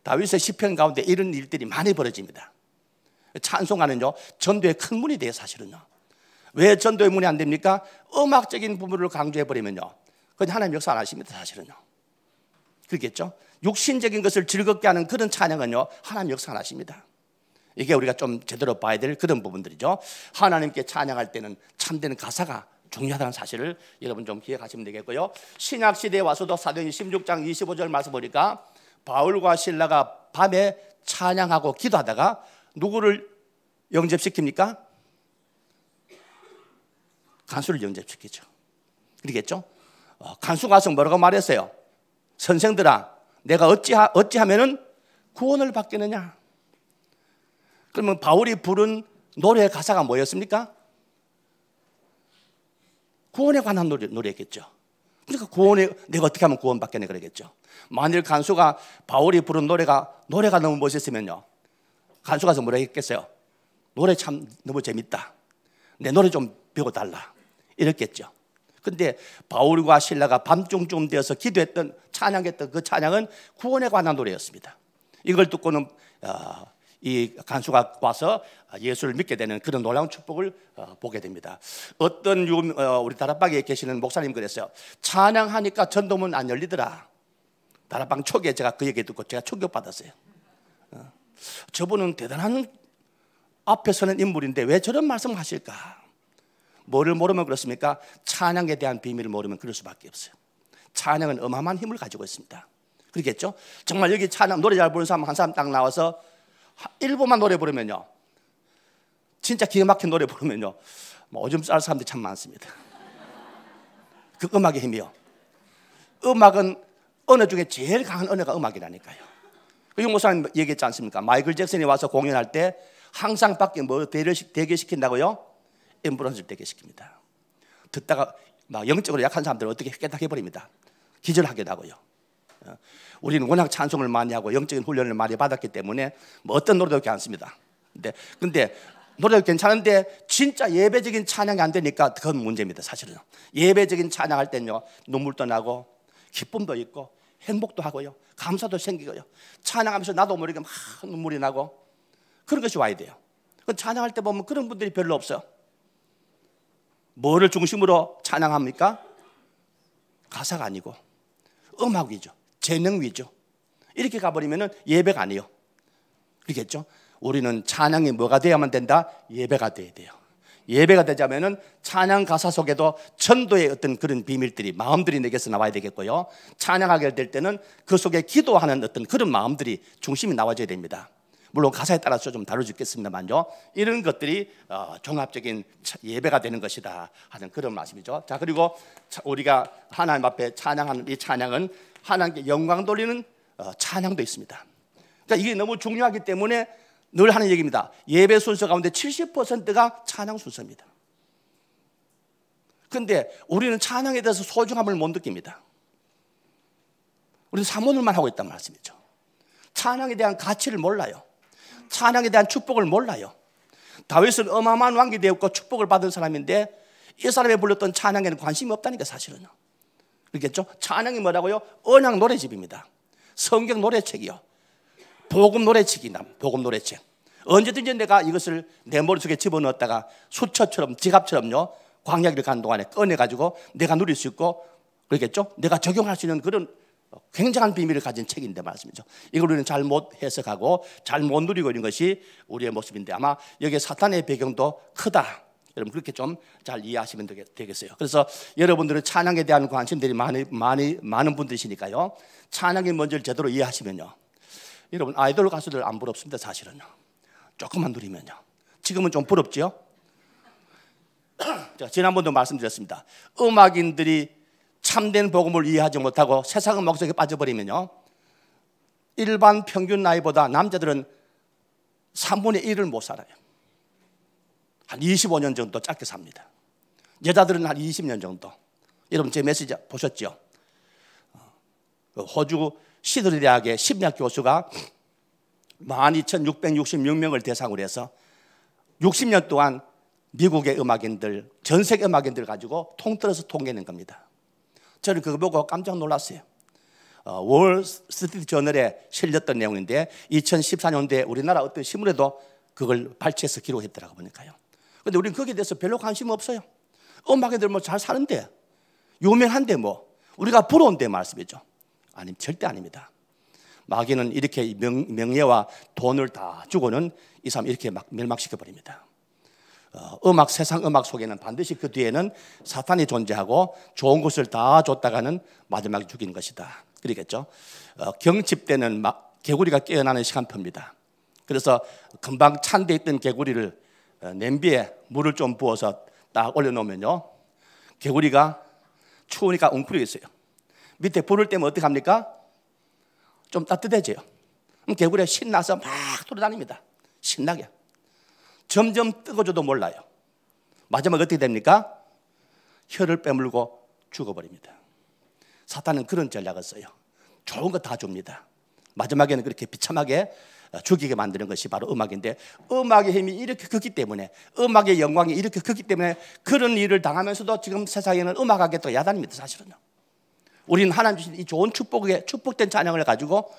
[SPEAKER 1] 다윗의 시편 가운데 이런 일들이 많이 벌어집니다. 찬송가는요, 전도의 큰 문이 돼요. 사실은요. 왜 전도의 문이 안 됩니까? 음악적인 부분을 강조해버리면요, 그건 하나님 역사 안 하십니다. 사실은요. 그렇겠죠? 육신적인 것을 즐겁게 하는 그런 찬양은요, 하나님 역사 안 하십니다. 이게 우리가 좀 제대로 봐야 될 그런 부분들이죠. 하나님께 찬양할 때는 참되는 가사가 중요하다는 사실을 여러분 좀 기억하시면 되겠고요. 신약시대에 와서도 사도행전 16장 25절 말씀 보니까 바울과 실라가 밤에 찬양하고 기도하다가 누구를 영접시킵니까? 간수를 영접시키죠. 그러겠죠? 간수 가서 뭐라고 말했어요? 선생들아, 내가 어찌하면은 구원을 받겠느냐? 그러면 바울이 부른 노래의 가사가 뭐였습니까? 구원에 관한 노래였겠죠. 그러니까 내가 어떻게 하면 구원받겠네 그러겠죠. 만일 간수가 바울이 부른 노래가 너무 멋있으면요, 간수 가서 뭐라 했겠어요? 노래 참 너무 재밌다, 내 노래 좀 배워달라 이랬겠죠. 근데 바울과 실라가 밤중쯤 되어서 기도했던 찬양했던 그 찬양은 구원에 관한 노래였습니다. 이걸 듣고는 이 간수가 와서 예수를 믿게 되는 그런 놀라운 축복을 보게 됩니다. 어떤 우리 다락방에 계시는 목사님 그랬어요. 찬양하니까 전도문 안 열리더라. 다락방 초기에 제가 그 얘기 듣고 제가 충격받았어요. 저분은 대단한 앞에 서는 인물인데 왜 저런 말씀을 하실까? 뭐를 모르면 그렇습니까? 찬양에 대한 비밀을 모르면 그럴 수밖에 없어요. 찬양은 어마어마한 힘을 가지고 있습니다. 그렇겠죠? 정말 여기 찬양 노래 잘 부르는 사람 한 사람 딱 나와서 1분만 노래 부르면요, 진짜 기가 막힌 노래 부르면요, 오줌 쌀 사람들이 참 많습니다. 그 음악의 힘이요. 음악은 언어 중에 제일 강한 언어가 음악이라니까요. 유 목사님 얘기했지 않습니까? 마이클 잭슨이 와서 공연할 때 항상 밖에 뭐 대기시킨다고요? 앰뷸런스를 대기시킵니다. 듣다가 막 영적으로 약한 사람들은 어떻게 깨닫해버립니다. 기절하기도 하고요. 우리는 워낙 찬송을 많이 하고 영적인 훈련을 많이 받았기 때문에 뭐 어떤 노래도 그렇게 안 씁니다. 근데 노래도 괜찮은데 진짜 예배적인 찬양이 안 되니까 그건 문제입니다. 사실은 예배적인 찬양할 때는요, 눈물도 나고 기쁨도 있고 행복도 하고요, 감사도 생기고요, 찬양하면서 나도 모르게 막 눈물이 나고 그런 것이 와야 돼요. 찬양할 때 보면 그런 분들이 별로 없어요. 뭐를 중심으로 찬양합니까? 가사가 아니고 음악 위주, 재능 위주 이렇게 가버리면 예배가 아니에요. 그렇겠죠? 우리는 찬양이 뭐가 돼야만 된다? 예배가 돼야 돼요. 예배가 되자면은 찬양 가사 속에도 전도의 어떤 그런 비밀들이, 마음들이 내게서 나와야 되겠고요, 찬양하게 될 때는 그 속에 기도하는 어떤 그런 마음들이 중심이 나와줘야 됩니다. 물론 가사에 따라서 좀 다뤄주겠습니다만요, 이런 것들이 종합적인 예배가 되는 것이다 하는 그런 말씀이죠. 자, 그리고 우리가 하나님 앞에 찬양하는 이 찬양은 하나님께 영광 돌리는 찬양도 있습니다. 그러니까 이게 너무 중요하기 때문에 늘 하는 얘기입니다. 예배 순서 가운데 70%가 찬양 순서입니다. 그런데 우리는 찬양에 대해서 소중함을 못 느낍니다. 우리는 사모늘만 하고 있단 말씀이죠. 찬양에 대한 가치를 몰라요. 찬양에 대한 축복을 몰라요. 다윗은 어마어마한 왕이 되었고 축복을 받은 사람인데 이 사람이 불렀던 찬양에는 관심이 없다니까 사실은요. 그렇겠죠? 찬양이 뭐라고요? 언약 노래집입니다. 성경 노래책이요, 복음 노래책이나 복음 노래책. 언제든지 내가 이것을 내 머릿속에 집어넣었다가 수처처럼 지갑처럼요, 광야길을 가는 동안에 꺼내가지고 내가 누릴 수 있고, 그렇겠죠? 내가 적용할 수 있는 그런 굉장한 비밀을 가진 책인데 말씀이죠. 이걸 우리는 잘못 해석하고 잘못 누리고 있는 것이 우리의 모습인데, 아마 여기에 사탄의 배경도 크다, 여러분 그렇게 좀 잘 이해하시면 되겠어요. 그래서 여러분들은 찬양에 대한 관심들이 많은 분들이시니까요. 찬양의 뭔지를 제대로 이해하시면요. 여러분 아이돌 가수들 안 부럽습니다. 사실은요. 조금만 누리면요. 지금은 좀 부럽지요? 제가 지난번도 말씀드렸습니다. 음악인들이 참된 복음을 이해하지 못하고 세상 음악 속에 빠져버리면요. 일반 평균 나이보다 남자들은 3분의 1을 못 살아요. 한 25년 정도 짧게 삽니다. 여자들은 한 20년 정도. 여러분 제 메시지 보셨죠? 호주 시드니 대학의 심리학 교수가 12,666명을 대상으로 해서 60년 동안 미국의 음악인들, 전 세계 음악인들 가지고 통틀어서 통계낸 겁니다. 저는 그거 보고 깜짝 놀랐어요. 월스트리트 저널에 실렸던 내용인데 2014년도에 우리나라 어떤 신문에도 그걸 발췌해서 기록했더라고 보니까요. 그런데 우리는 거기에 대해서 별로 관심 없어요. 음악인들 뭐 잘 사는데, 유명한데 뭐 우리가 부러운데 말씀이죠. 아니, 절대 아닙니다. 마귀는 이렇게 명예와 돈을 다 주고는 이 사람 이렇게 막 멸망시켜 버립니다. 세상 음악 속에는 반드시 그 뒤에는 사탄이 존재하고 좋은 것을 다 줬다가는 마지막에 죽이는 것이다. 그러겠죠. 경칩 때는 막 개구리가 깨어나는 시간표입니다. 그래서 금방 찬 데 있던 개구리를 냄비에 물을 좀 부어서 딱 올려놓으면요, 개구리가 추우니까 웅크리고 있어요. 밑에 불을 떼면 어떻게 합니까? 좀 따뜻해져요. 그럼 개구리가 신나서 막 돌아다닙니다. 신나게. 점점 뜨거워져도 몰라요. 마지막에 어떻게 됩니까? 혀를 빼물고 죽어버립니다. 사탄은 그런 전략을 써요. 좋은 거 다 줍니다. 마지막에는 그렇게 비참하게 죽이게 만드는 것이 바로 음악인데, 음악의 힘이 이렇게 크기 때문에, 음악의 영광이 이렇게 크기 때문에 그런 일을 당하면서도 지금 세상에는 음악하게 또 야단입니다. 사실은요. 우리는 하나님 주신 이 좋은 축복된 찬양을 가지고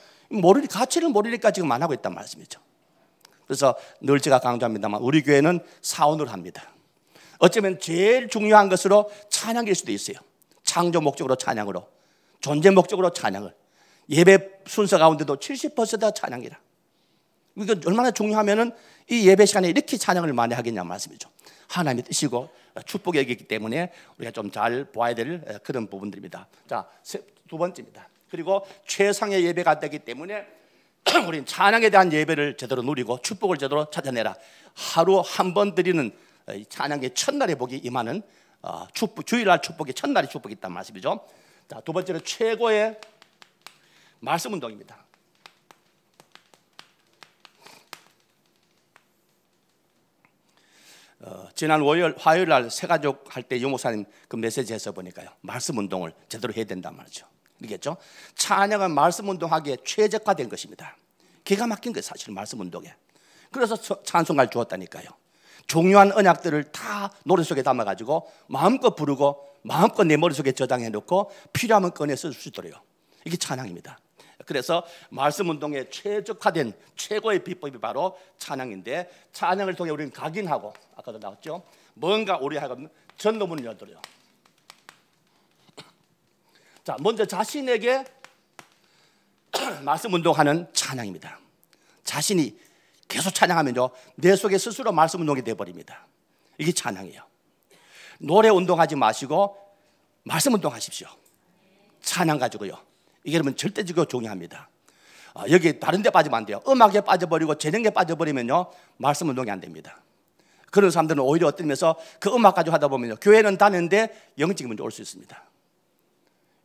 [SPEAKER 1] 가치를 모르니까 지금 안 하고 있단 말씀이죠. 그래서 늘 제가 강조합니다만 우리 교회는 사원을 합니다. 어쩌면 제일 중요한 것으로 찬양일 수도 있어요. 창조 목적으로 찬양으로, 존재 목적으로 찬양을. 예배 순서 가운데도 70%가 찬양이라. 이거 얼마나 중요하면은 이 예배 시간에 이렇게 찬양을 많이 하겠냐 말씀이죠. 하나님의 뜻이고 축복이 여기기 때문에 우리가 좀 잘 보아야 될 그런 부분들입니다. 자, 두 번째입니다. 그리고 최상의 예배가 되기 때문에 우리는 찬양에 대한 예배를 제대로 누리고 축복을 제대로 찾아내라. 하루 한 번 드리는 찬양의 첫날의 복이 임하는 주일날 축복이 첫날의 축복이 있단 말씀이죠. 자, 두 번째는 최고의 말씀 운동입니다. 지난 화요일 날 새가족 할 때 유목사님 그 메시지에서 보니까요, 말씀 운동을 제대로 해야 된단 말이죠. 알겠죠? 찬양은 말씀 운동하기에 최적화된 것입니다. 기가 막힌 거예요, 사실 말씀 운동에. 그래서 찬송가를 주었다니까요. 중요한 언약들을 다 노래 속에 담아가지고 마음껏 부르고 마음껏 내 머릿속에 저장해 놓고 필요하면 꺼내 쓸 수 있도록. 이게 찬양입니다. 그래서 말씀 운동에 최적화된 최고의 비법이 바로 찬양인데, 찬양을 통해 우리는 각인하고, 아까도 나왔죠, 뭔가 우리하고 전도문을 열어요. 자, 먼저 자신에게 말씀 운동하는 찬양입니다. 자신이 계속 찬양하면요, 내 속에 스스로 말씀 운동이 되어버립니다. 이게 찬양이에요. 노래 운동하지 마시고 말씀 운동하십시오. 찬양 가지고요. 이게 여러분 절대적으로 중요합니다. 여기 다른 데 빠지면 안 돼요. 음악에 빠져버리고 재능에 빠져버리면요, 말씀 운동이 안 됩니다. 그런 사람들은 오히려 어떤 면에서 그 음악 가지고 하다 보면요, 교회는 다니는데 영적인 문제 올 수 있습니다.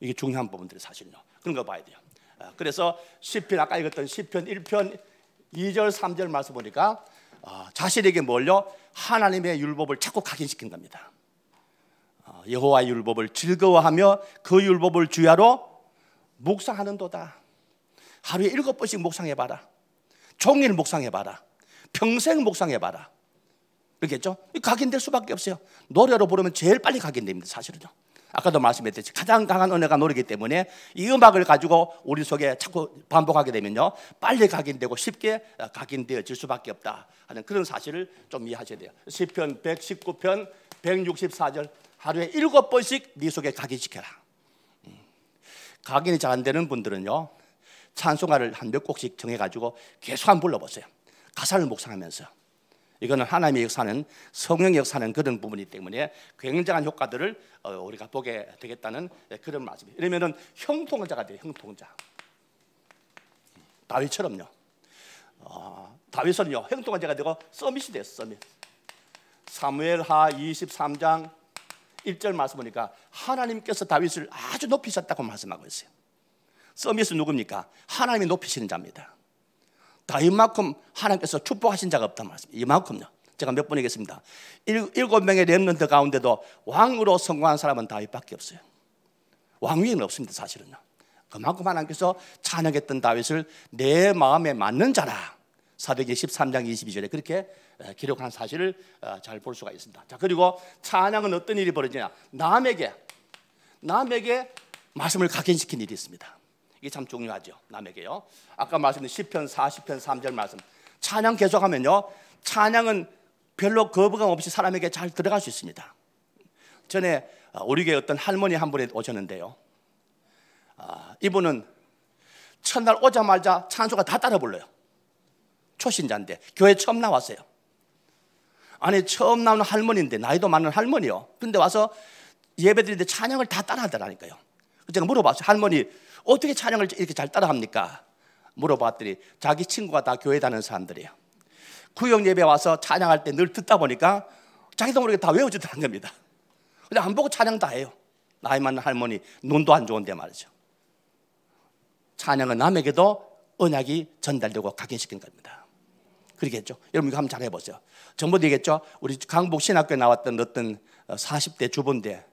[SPEAKER 1] 이게 중요한 부분들이 사실요. 그런 거 봐야 돼요. 그래서 시편, 아까 읽었던 시편 1편 2절 3절 말씀 보니까 자신에게 뭘요? 하나님의 율법을 자꾸 각인시킨 겁니다. 여호와의 율법을 즐거워하며 그 율법을 주야로 묵상하는도다. 하루에 7번씩 묵상해봐라. 종일 묵상해봐라. 평생 묵상해봐라. 그렇겠죠? 각인될 수밖에 없어요. 노래로 부르면 제일 빨리 각인됩니다, 사실은요. 아까도 말씀했듯이 가장 강한 은혜가 노래이기 때문에 이 음악을 가지고 우리 속에 자꾸 반복하게 되면요, 빨리 각인되고 쉽게 각인되어질 수밖에 없다 하는 그런 사실을 좀 이해하셔야 돼요. 시편 119편 164절, 하루에 7번씩 네 속에 각인시켜라. 각인이 잘 안 되는 분들은요, 찬송가를 한 몇 곡씩 정해가지고 계속 한번 불러보세요. 가사를 묵상하면서. 이거는 하나님의 역사는 성령의 역사는 그런 부분이기 때문에 굉장한 효과들을 우리가 보게 되겠다는 그런 말씀이에요. 이러면은 형통자가 돼요. 형통자. 다윗처럼요. 다윗은요 형통자가 되고 서밋이 돼요. 서밋. 사무엘하 23장 1절 말씀 보니까 하나님께서 다윗을 아주 높이셨다고 말씀하고 있어요. 서밋은 누굽니까? 하나님이 높이시는 자입니다. 다윗만큼 하나님께서 축복하신 자가 없단 말씀입니다. 이만큼요. 제가 몇 번 얘기했습니다. 7명의 렘넌트 가운데도 왕으로 성공한 사람은 다윗밖에 없어요. 왕위는 없습니다. 사실은요. 그만큼 하나님께서 찬양했던 다윗을 내 마음에 맞는 자라, 사도행전 13장 22절에 그렇게 기록한 사실을 잘 볼 수가 있습니다. 자, 그리고 찬양은 어떤 일이 벌어지냐? 남에게 말씀을 각인시킨 일이 있습니다. 이게 참 중요하죠. 남에게요. 아까 말씀드린 시편 40편 3절 말씀. 찬양 계속하면요, 찬양은 별로 거부감 없이 사람에게 잘 들어갈 수 있습니다. 전에 우리 교회 어떤 할머니 한 분이 오셨는데요, 이분은 첫날 오자마자 찬송가 다 따라 불러요. 초신자인데 교회 처음 나왔어요. 아니 처음 나오는 할머니인데 나이도 많은 할머니요. 근데 와서 예배드리는데 찬양을 다 따라 하더라니까요. 제가 물어봤어요. 할머니 어떻게 찬양을 이렇게 잘 따라합니까? 물어봤더니 자기 친구가 다 교회 다니는 사람들이에요. 구역 예배 와서 찬양할 때 늘 듣다 보니까 자기도 모르게 다 외워주더라는 겁니다. 근데 안 보고 찬양 다 해요. 나이 많은 할머니, 눈도 안 좋은데 말이죠. 찬양은 남에게도 언약이 전달되고 각인시킨 겁니다. 그러겠죠? 여러분 이거 한번 잘 해보세요. 전부도 얘기했죠? 우리 강북 신학교에 나왔던 어떤 40대 주부인데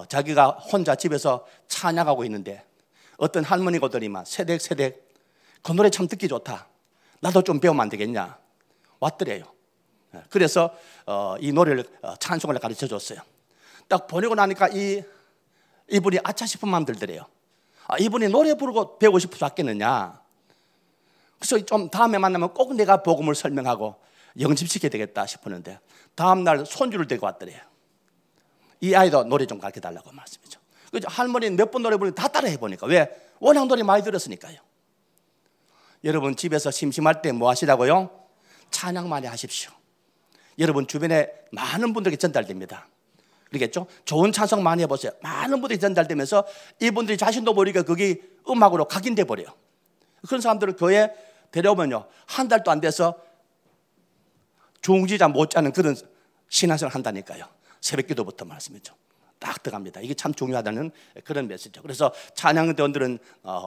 [SPEAKER 1] 자기가 혼자 집에서 찬양하고 있는데 어떤 할머니가 오더니만 세댁 그 노래 참 듣기 좋다, 나도 좀 배우면 안 되겠냐 왔더래요. 그래서 이 노래를 찬송을 가르쳐 줬어요. 딱 보내고 나니까 이분이 아차 싶은 마음 들더래요. 이분이 노래 부르고 배우고 싶어서 왔겠느냐. 그래서 좀 다음에 만나면 꼭 내가 복음을 설명하고 영집시켜야 되겠다 싶었는데 다음날 손주를 데리고 왔더래요. 이 아이도 노래 좀 가르쳐달라고 말씀이죠. 그래서 할머니는 몇 번 노래 부르는데 다 따라 해보니까, 왜? 워낙 노래 많이 들었으니까요. 여러분 집에서 심심할 때 뭐 하시라고요? 찬양 많이 하십시오. 여러분 주변에 많은 분들에게 전달됩니다. 그러겠죠? 좋은 찬송 많이 해보세요. 많은 분들이 전달되면서 이분들이 자신도 모르게 그게 음악으로 각인돼 버려요. 그런 사람들을 교회에 데려오면요, 한 달도 안 돼서 중지자 못지않은 그런 신앙생활을 한다니까요. 새벽기도부터 말씀이죠. 딱 들어갑니다. 이게 참 중요하다는 그런 메시지죠. 그래서 찬양대원들은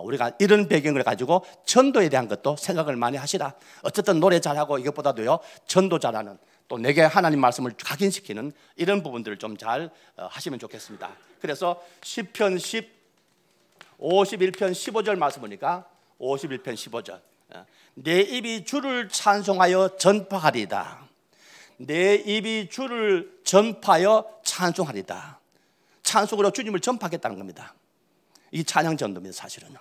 [SPEAKER 1] 우리가 이런 배경을 가지고 전도에 대한 것도 생각을 많이 하시라. 어쨌든 노래 잘하고 이것보다도요, 전도 잘하는, 또 내게 하나님 말씀을 각인시키는 이런 부분들을 좀 잘 하시면 좋겠습니다. 그래서 시편 51편 15절 말씀 보니까 51편 15절, 내 입이 주를 찬송하여 전파하리다. 내 입이 주를 전파하여 찬송하리다. 찬송으로 주님을 전파하겠다는 겁니다. 이 찬양 전도입니다. 사실은요,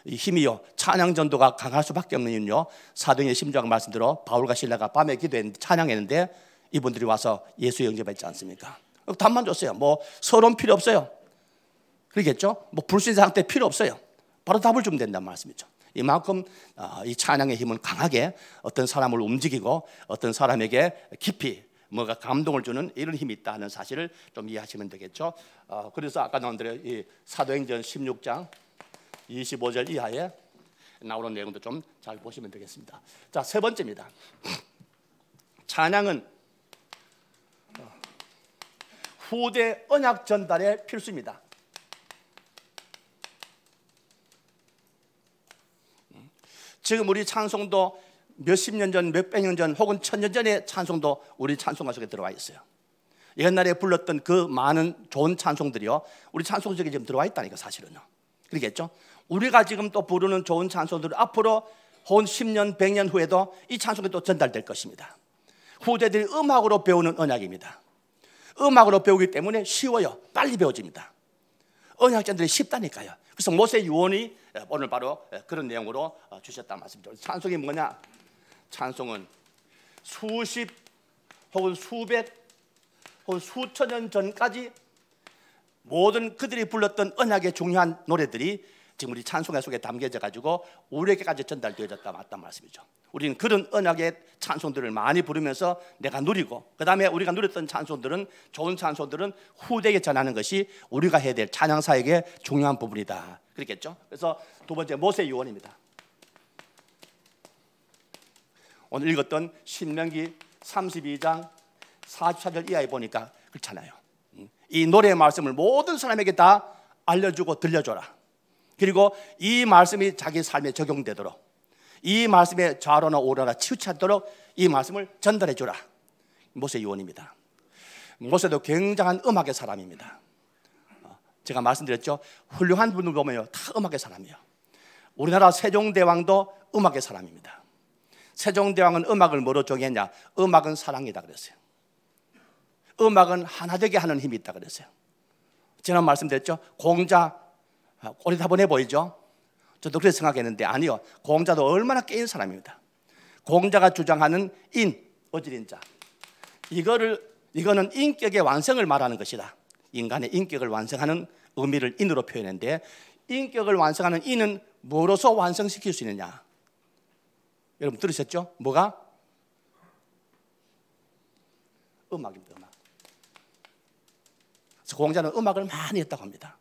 [SPEAKER 1] 이 힘이요, 찬양 전도가 강할 수밖에 없는 이유는요, 사도행전 16장 말씀대로 바울과 실라가 밤에 기도했는데 찬양했는데 이분들이 와서 예수 영접했지 않습니까? 답만 줬어요. 뭐 서론 필요 없어요. 그러겠죠? 뭐 불신 상태 필요 없어요. 바로 답을 주면 된다는 말씀이죠. 이만큼 이 찬양의 힘은 강하게 어떤 사람을 움직이고 어떤 사람에게 깊이 뭐가 감동을 주는 이런 힘이 있다 하는 사실을 좀 이해하시면 되겠죠. 그래서 아까 나온 대로 이 사도행전 16장 25절 이하에 나오는 내용도 좀 잘 보시면 되겠습니다. 자, 세 번째입니다. 찬양은 후대 언약 전달에 필수입니다. 지금 우리 찬송도 몇십 년 전, 몇백 년 전, 혹은 천년 전의 찬송도 우리 찬송가 속에 들어와 있어요. 옛날에 불렀던 그 많은 좋은 찬송들이요, 우리 찬송 속에 지금 들어와 있다니까, 사실은요. 그러겠죠? 우리가 지금 또 부르는 좋은 찬송들은 앞으로 혹은 10년, 100년 후에도 이 찬송이 또 전달될 것입니다. 후대들이 음악으로 배우는 언약입니다. 음악으로 배우기 때문에 쉬워요. 빨리 배워집니다. 언약전들이 쉽다니까요. 그래서 모세 유언이 오늘 바로 그런 내용으로 주셨다는 말씀이죠. 찬송이 뭐냐? 찬송은 수십 혹은 수백 혹은 수천 년 전까지 모든 그들이 불렀던 언약의 중요한 노래들이 지금 우리 찬송가 속에 담겨져 가지고 우리에게까지 전달되어졌다 맞단 말씀이죠. 우리는 그런 언약의 찬송들을 많이 부르면서 내가 누리고, 그 다음에 우리가 누렸던 찬송들은, 좋은 찬송들은 후대에게 전하는 것이 우리가 해야 될 찬양사역의 중요한 부분이다. 그렇겠죠? 그래서 두 번째 모세 유언입니다. 오늘 읽었던 신명기 32장 44절 이하에 보니까 그렇잖아요. 이 노래의 말씀을 모든 사람에게 다 알려주고 들려줘라. 그리고 이 말씀이 자기 삶에 적용되도록, 이 말씀에 좌로나 우로나 치우치 않도록 이 말씀을 전달해주라. 모세 유언입니다. 모세도 굉장한 음악의 사람입니다. 제가 말씀드렸죠. 훌륭한 분들 보면요, 다 음악의 사람이에요. 우리나라 세종대왕도 음악의 사람입니다. 세종대왕은 음악을 뭐로 정의했냐? 음악은 사랑이다 그랬어요. 음악은 하나 되게 하는 힘이 있다 그랬어요. 지난 말씀드렸죠. 공자 꼬리다분해 보이죠? 저도 그렇게 생각했는데 아니요, 공자도 얼마나 깨인 사람입니다. 공자가 주장하는 인, 어질인자, 이거는 인격의 완성을 말하는 것이다. 인간의 인격을 완성하는 의미를 인으로 표현했는데, 인격을 완성하는 인은 뭐로서 완성시킬 수 있느냐? 여러분 들으셨죠? 뭐가? 음악입니다. 음악. 그래서 공자는 음악을 많이 했다고 합니다.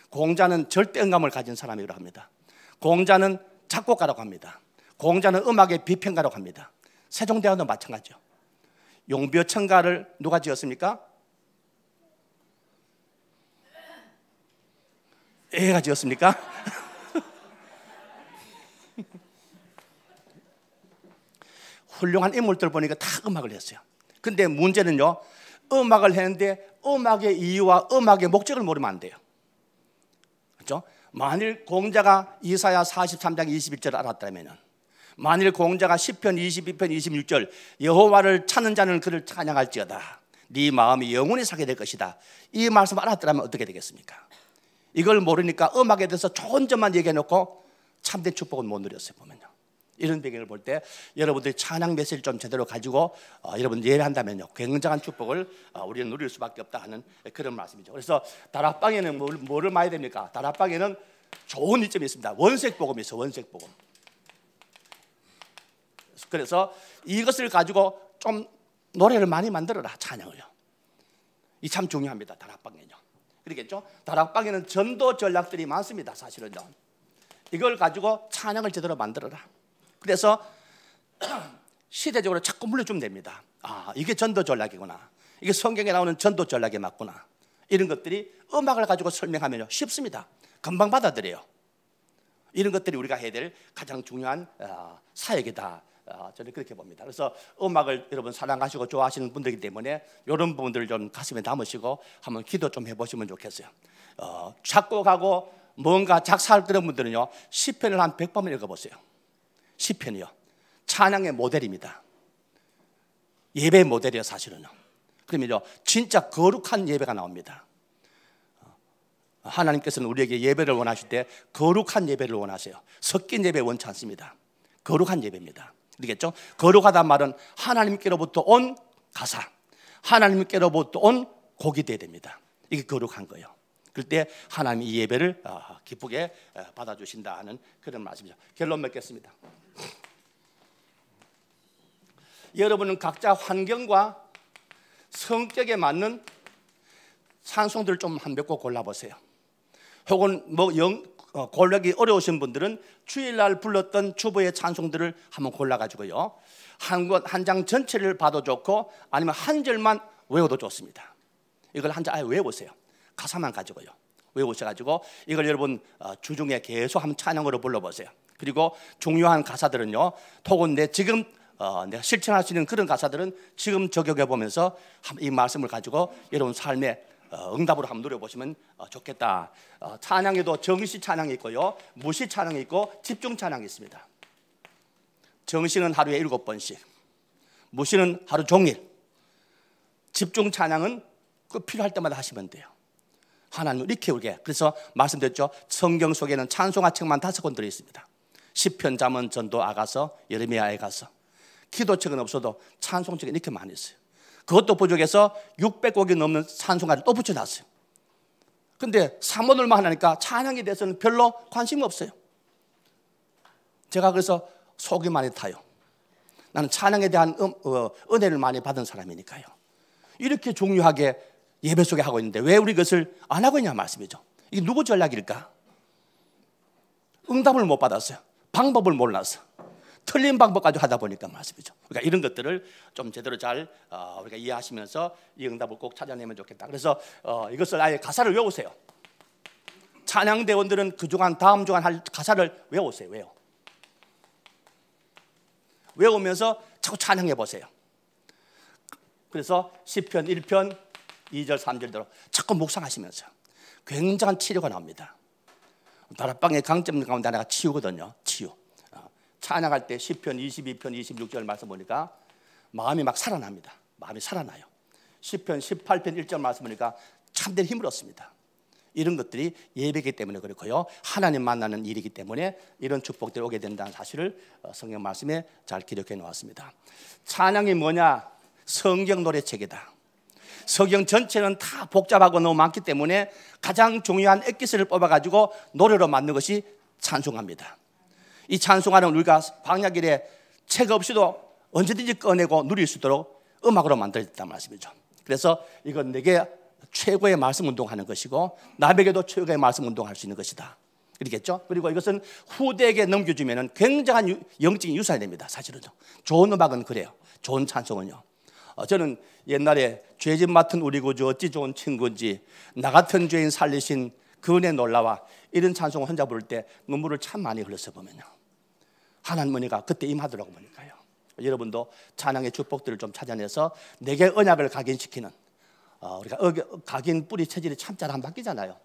[SPEAKER 1] 공자는 절대음감을 가진 사람이라고 합니다. 공자는 작곡가라고 합니다. 공자는 음악의 비평가라고 합니다. 세종대왕도 마찬가지죠. 용벼천가를 누가 지었습니까? 애가 지었습니까? 훌륭한 인물들 보니까 다 음악을 했어요. 근데 문제는요, 음악을 했는데 음악의 이유와 음악의 목적을 모르면 안 돼요. 그렇죠? 만일 공자가 이사야 43장 21절을 알았다면, 만일 공자가 시편 22편 26절 여호와를 찾는 자는 그를 찬양할지어다, 네 마음이 영원히 살게 될 것이다, 이 말씀을 알았더라면 어떻게 되겠습니까? 이걸 모르니까 음악에 대해서 좋은 점만 얘기해놓고 참된 축복은 못 누렸어요. 보면요, 이런 배경을 볼 때 여러분들이 찬양 메시지를 좀 제대로 가지고 여러분 예배한다면요, 굉장한 축복을 우리는 누릴 수밖에 없다 하는 그런 말씀이죠. 그래서 다락방에는 뭐를 많이 됩니까? 다락방에는 좋은 이점이 있습니다. 원색복음이 있어요. 원색복음. 그래서 이것을 가지고 좀 노래를 많이 만들어라. 찬양을요. 이 참 중요합니다. 다락방에는요. 그렇겠죠? 다락방에는 전도 전략들이 많습니다. 사실은요. 이걸 가지고 찬양을 제대로 만들어라. 그래서 시대적으로 자꾸 물려주면 됩니다. 아, 이게 전도 전략이구나, 이게 성경에 나오는 전도 전략이 맞구나, 이런 것들이 음악을 가지고 설명하면 쉽습니다. 금방 받아들여요. 이런 것들이 우리가 해야 될 가장 중요한 사역이다. 저는 그렇게 봅니다. 그래서 음악을 여러분 사랑하시고 좋아하시는 분들이기 때문에 이런 부분들을 좀 가슴에 담으시고 한번 기도 좀 해보시면 좋겠어요. 작곡하고 뭔가 작사할 그런 분들은요, 시편을 한 100번을 읽어보세요. 시편이요, 찬양의 모델입니다. 예배의 모델이에요. 사실은요. 그러면요, 진짜 거룩한 예배가 나옵니다. 하나님께서는 우리에게 예배를 원하실 때 거룩한 예배를 원하세요. 섞인 예배 원치 않습니다. 거룩한 예배입니다. 그렇겠죠? 거룩하단 말은 하나님께로부터 온 가사, 하나님께로부터 온 곡이 돼야 됩니다. 이게 거룩한 거예요. 그럴 때 하나님이 이 예배를 기쁘게 받아주신다 하는 그런 말씀이죠. 결론 맺겠습니다. 여러분은 각자 환경과 성격에 맞는 찬송들을 좀 한 몇 곡 골라보세요. 혹은 골라기 어려우신 분들은 주일날 불렀던 주보의 찬송들을 한번 골라가지고요, 한 장 전체를 봐도 좋고 아니면 한 절만 외워도 좋습니다. 이걸 한 장 아예 외워보세요. 가사만 가지고요 외우셔가지고 이걸 여러분 주중에 계속 한번 찬양으로 불러보세요. 그리고 중요한 가사들은요, 혹은 지금 내가 실천할 수 있는 그런 가사들은 지금 적용해 보면서 이 말씀을 가지고 여러분 삶에 응답으로 한번 누려보시면 좋겠다. 찬양에도 정시 찬양이 있고요, 무시 찬양이 있고 집중 찬양이 있습니다. 정시는 하루에 7번씩, 무시는 하루 종일, 집중 찬양은 그 필요할 때마다 하시면 돼요. 하나님 이렇게 우리게. 그래서 말씀드렸죠, 성경 속에는 찬송가 책만 5권 들어있습니다. 시편, 잠언, 전도, 아가서, 예레미야, 애가서. 기도책은 없어도 찬송책은 이렇게 많이 있어요. 그것도 부족해서 600곡이 넘는 찬송가를 또 붙여놨어요. 근데 사모들만 하니까 찬양에 대해서는 별로 관심이 없어요. 제가 그래서 속이 많이 타요. 나는 찬양에 대한 은혜를 많이 받은 사람이니까요. 이렇게 중요하게 예배 속에 하고 있는데 왜 우리 그것을 안 하고 있냐 말씀이죠. 이게 누구 전략일까? 응답을 못 받았어요. 방법을 몰라서 틀린 방법 가지고 하다 보니까 말씀이죠. 그러니까 이런 것들을 좀 제대로 잘 우리가 이해하시면서 이 응답을 꼭 찾아내면 좋겠다. 그래서 이것을 아예 가사를 외우세요. 찬양대원들은 그주간 다음 주간 할 가사를 외우세요. 외우면서 자꾸 찬양해 보세요. 그래서 시편 1편 2절 3절대로 자꾸 묵상하시면서 굉장한 치료가 나옵니다. 다락방의 강점 가운데 하나가 치유거든요. 치유. 찬양할 때 시편 22편 26절 말씀 보니까 마음이 막 살아납니다. 마음이 살아나요. 시편 18편 1절 말씀 보니까 참된 힘을 얻습니다. 이런 것들이 예배이기 때문에 그렇고요. 하나님 만나는 일이기 때문에 이런 축복들이 오게 된다는 사실을 성경 말씀에 잘 기록해 놓았습니다. 찬양이 뭐냐? 성경 노래책이다. 성경 전체는 다 복잡하고 너무 많기 때문에 가장 중요한 엑기스를 뽑아가지고 노래로 만든 것이 찬송합니다. 이 찬송하는 우리가 광야길에 책 없이도 언제든지 꺼내고 누릴 수 있도록 음악으로 만들었단 말씀이죠. 그래서 이건 내게 최고의 말씀 운동하는 것이고 남에게도 최고의 말씀 운동할 수 있는 것이다. 그렇겠죠? 그리고 이것은 후대에게 넘겨주면 굉장한 영적인 유산이 됩니다. 사실은 좋은 음악은 그래요. 좋은 찬송은요. 저는 옛날에 죄짐 맡은 우리 구주 어찌 좋은 친구인지 나 같은 죄인 살리신 그 은혜 놀라와 이런 찬송을 혼자 부를 때 눈물을 참 많이 흘렸어 보면요. 하나님 은혜가 그때 임하더라고 보니까요. 여러분도 찬양의 축복들을 좀 찾아내서 내게 언약을 각인시키는 우리가 각인 뿌리 체질이 참 잘 안 바뀌잖아요.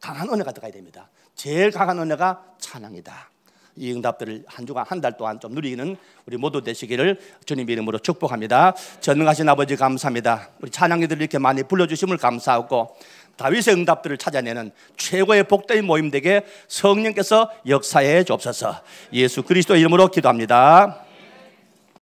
[SPEAKER 1] 강한 은혜가 들어가야 됩니다. 제일 강한 은혜가 찬양이다. 이 응답들을 한 주간 한 달 동안 좀 누리는 우리 모두 되시기를 주님 이름으로 축복합니다. 전능하신 아버지 감사합니다. 우리 찬양이들 이렇게 많이 불러주심을 감사하고 다윗의 응답들을 찾아내는 최고의 복된 모임 되게 성령께서 역사해 주옵소서. 예수 그리스도 이름으로 기도합니다.